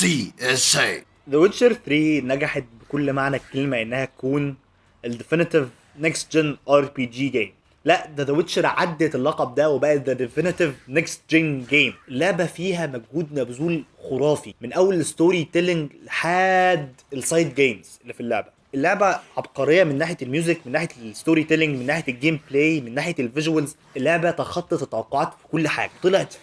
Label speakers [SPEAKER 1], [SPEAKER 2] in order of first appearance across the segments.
[SPEAKER 1] CSA.
[SPEAKER 2] The Witcher 3 نجحت بكل معنى الكلمة انها تكون ال definitive next gen RPG game. لا ده The Witcher عدت اللقب ده وبقت The definitive next gen game. اللعبة فيها مجهود مبذول خرافي من اول الستوري تيلينج لحد السايد جيمز اللي في اللعبة عبقرية من ناحية الميوزك، من ناحية الستوري تيلينج، من ناحية الجيم بلاي، من ناحية الفيجوالز. اللعبة تخطت التوقعات في كل حاجة، طلعت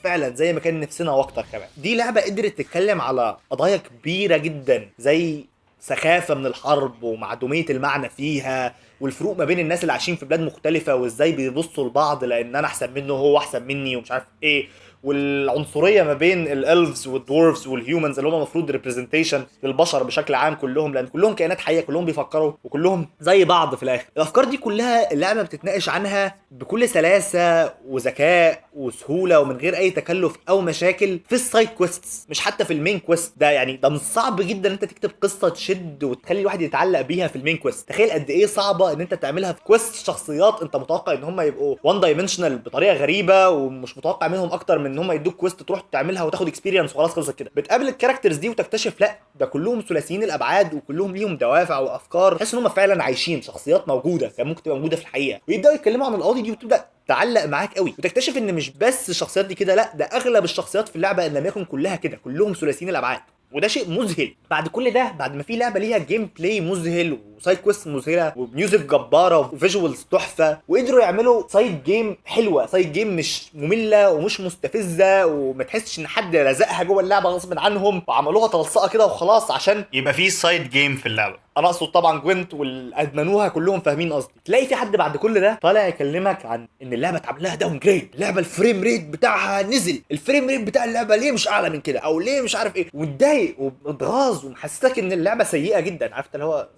[SPEAKER 2] فعلا زي ما كان نفسنا واكتر كمان. دي لعبة قدرت تتكلم على قضايا كبيرة جدا زي سخافة من الحرب ومعدومية المعنى فيها، والفروق ما بين الناس اللي عايشين في بلاد مختلفة وازاي بيبصوا لبعض لان انا احسن منه وهو احسن مني ومش عارف ايه، والعنصريه ما بين الالفز والدورفز والهيومنز اللي هم المفروض ريبريزنتيشن للبشر بشكل عام كلهم، لان كلهم كائنات حيه، كلهم بيفكروا وكلهم زي بعض في الاخر. الافكار دي كلها اللعبه بتتناقش عنها بكل سلاسه وذكاء وسهوله ومن غير اي تكلف او مشاكل في السايد كويستس، مش حتى في المين كويست. ده يعني ده من صعب جدا ان انت تكتب قصه تشد وتخلي الواحد يتعلق بيها في المين كويست. تخيل قد ايه صعبه ان انت تعملها في كويست شخصيات انت متوقع ان هم يبقوا وان دايمنشنال بطريقه غريبه، ومش متوقع منهم اكتر من ان هم يدوك كويست تروح تعملها وتاخد اكسبيرينس وخلاص خلصت كده. بتقابل الكاركترز دي وتكتشف لا ده كلهم ثلاثيين الابعاد وكلهم ليهم دوافع وافكار، تحس ان هم فعلا عايشين شخصيات موجوده كان ممكن تبقى موجوده في الحقيقه، ويبداوا يتكلموا عن القضيه دي وتبدا تعلق معاك قوي، وتكتشف ان مش بس الشخصيات دي كده، لا ده اغلب الشخصيات في اللعبه ان لم يكن كلها كده، كلهم ثلاثيين الابعاد. وده شيء مذهل بعد كل ده، بعد ما في لعبه ليها جيم بلاي مذهل وسايد كويست مذهله وميوزك جباره وفيجوالز تحفه، وقدروا يعملوا سايد جيم حلوه، سايد جيم مش ممله ومش مستفزه وما تحسش ان حد لزقها جوه اللعبه غصب عنهم وعملوها تلصقه كده وخلاص عشان يبقى في سايد جيم في اللعبه. انا اقصد طبعا جوينت والادمنوها كلهم فاهمين قصدي. تلاقي في حد بعد كل ده طالع يكلمك عن ان اللعبه اتعمل لها داون جريد، اللعبه الفريم ريت بتاعها نزل، الفريم ريت بتاع اللعبه ليه مش اعلى من كده او ليه مش عارف ايه، ومتضايق ومتغاظ ومحسسك ان اللعبه سيئه جدا. عرفت اللي هو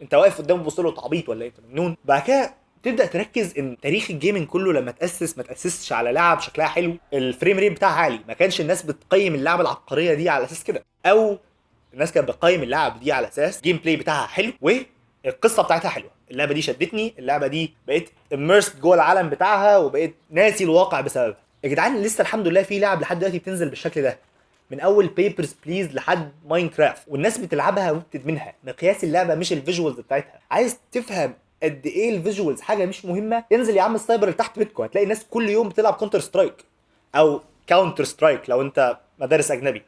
[SPEAKER 2] انت واقف قدامه بتبص له تعبيط ولا ايه، انت مجنون. بعد كده تبدا تركز ان تاريخ الجيمنج كله لما ما تاسسش على لعب شكلها حلو، الفريم ريت بتاعها عالي، ما كانش الناس بتقيم اللعبه العبقريه دي على اساس كده، او الناس كانت بتقيم اللعب دي على اساس جيم بلاي بتاعها حلو والقصه بتاعتها حلوه. اللعبه دي شدتني، اللعبه دي بقيت اميرسد جوه العالم بتاعها وبقيت ناسي الواقع بسببها. يا جدعان لسه الحمد لله في لعب لحد دلوقتي بتنزل بالشكل ده، من اول بيبرز بليز لحد ماينكرافت، والناس بتلعبها وبتدمنها. مقياس اللعبه مش الفيجوالز بتاعتها. عايز تفهم قد ايه الفيجوالز حاجه مش مهمه، انزل يا عم السايبر اللي تحت بيتكم، هتلاقي الناس كل يوم بتلعب كونتر سترايك او كاونتر سترايك لو انت مدارس اجنبي.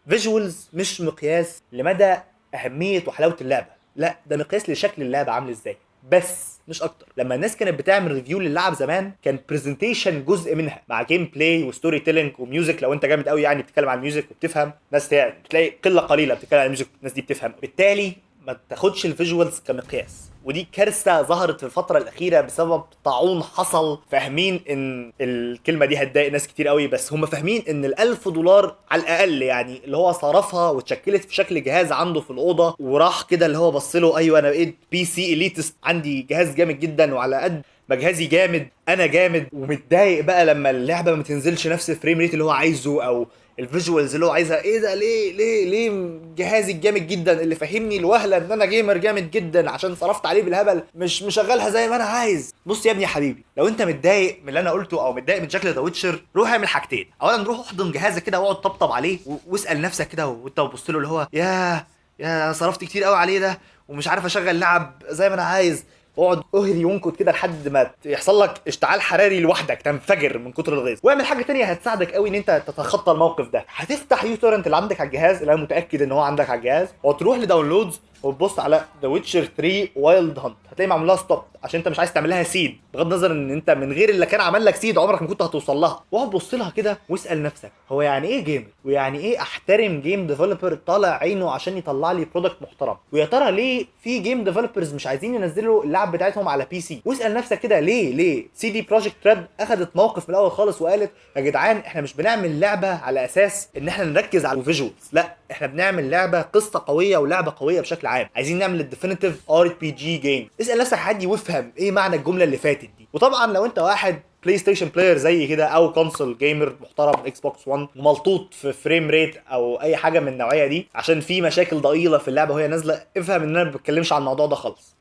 [SPEAKER 2] فيجوالز مش مقياس لمدى اهميه وحلاوه اللعبه، لا ده مقياس لشكل اللعبه عامل ازاي بس مش اكتر. لما الناس كانت بتعمل ريفيو للعب زمان كان برزنتيشن جزء منها مع جيم بلاي وستوري تيلينج وميوزك، لو انت جامد قوي يعني بتتكلم عن الميوزك وبتفهم، ناس تلاقي قله قليله بتتكلم عن الميوزك الناس دي بتفهم، بالتالي ما تاخدش الفيجوالز كمقياس. ودي كارثه ظهرت في الفتره الاخيره بسبب طاعون حصل. فاهمين ان الكلمه دي هتضايق ناس كتير قوي، بس هم فاهمين ان $1000 على الاقل يعني اللي هو صرفها واتشكلت في شكل جهاز عنده في الاوضه وراح كده اللي هو بص له ايوه انا بقيت بي سي اليتست، عندي جهاز جامد جدا وعلى قد ما جهازي جامد انا جامد، ومتضايق بقى لما اللعبه ما تنزلش نفس الفريم ريت اللي هو عايزه او الفيجوالز اللي هو عايزها. ايه ده ليه جهازي الجامد جدا اللي فهمني الوهله ان انا جيمر جامد جدا عشان صرفت عليه بالهبل مش مشغلها زي ما انا عايز. بص يا ابني يا حبيبي، لو انت متضايق من اللي انا قلته او متضايق من شكل ذا ويتشر، روح اعمل حاجتين. اولا روح احضن جهازك كده واقعد طبطب عليه واسال نفسك كده وانت بتبص له اللي هو يا انا صرفت كتير قوي عليه ده ومش عارف اشغل لعب زي ما انا عايز. اقعد اهري وانكت كده لحد ما يحصل لك اشتعال حراري لوحدك تنفجر من كتر الغيظ. واعمل حاجه تانية هتساعدك قوي ان انت تتخطى الموقف ده. هتفتح يوتورنت اللي عندك على الجهاز، اللي انا متاكد ان هو عندك على الجهاز، وتروح لداونلودز وتبص على ذا ويتشر 3 وايلد هانت، هتلاقي معمول لها ستوب عشان انت مش عايز تعمل لها سيد، بغض النظر ان انت من غير اللي كان عمل لك سيد عمرك ما كنت هتوصل لها. واقعد بص لها كده واسال نفسك هو يعني ايه جيمر، ويعني ايه احترم جيم ديفلوبر طالع عينه عشان يطلع لي برودكت محترم، ويا ترى ليه في جيم ديفلوبرز مش عايزين ينزلوا اللعب بتاعتهم على بي سي. واسال نفسك كده ليه سي دي بروجكت ريد اخذت موقف من الاول خالص وقالت يا جدعان احنا مش بنعمل لعبه على اساس ان احنا نركز على الفيجوالز، لا احنا بنعمل لعبه قصه قويه ولعبه قويه بشكل عام، عايزين نعمل الديفينيتيف ار بي جي جيم. اسال نفسك عادي وافهم ايه معنى الجمله اللي فاتت دي. وطبعا لو انت واحد بلاي ستيشن بلاير زي كده او كونسول جيمر محترم اكس بوكس 1 وملطوط في فريم ريت او اي حاجه من النوعيه دي عشان في مشاكل ضئيله في اللعبه وهي نازله، افهم ان انا ما بتكلمش عن الموضوع ده خالص.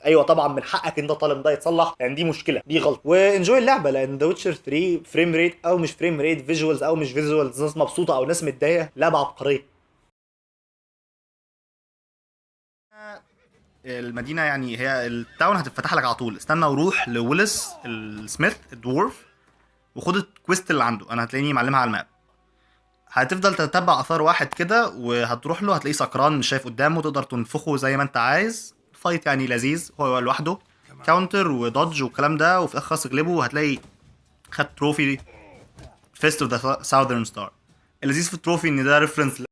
[SPEAKER 2] ايوه طبعا من حقك انت طالب ده يتصلح، لان دي مشكله، دي غلط. وانجوي اللعبه، لان ذا ويتشر 3 فريم ريت او مش فريم ريت، فيجوالز او مش فيجوالز، ناس مبسوطه او ناس متضايقه، لعبه عبقريه. المدينه يعني هي التاون هتتفتح لك على طول، استنى وروح لويلس السميث الدورف وخد الكويست اللي عنده، انا هتلاقيني معلمها على الماب. هتفضل تتبع اثار واحد كده وهتروح له، هتلاقيه سكران مش شايف قدامه، تقدر تنفخه زي ما انت عايز. فايت يعني لذيذ هو لوحده، كاونتر ودodge والكلام ده، وفي الاخر خلاص تغلبه وهتلاقي خد تروفي فيست اوف ذا ساذرن ستار. اللذيذ في التروفي ان ده ريفرنس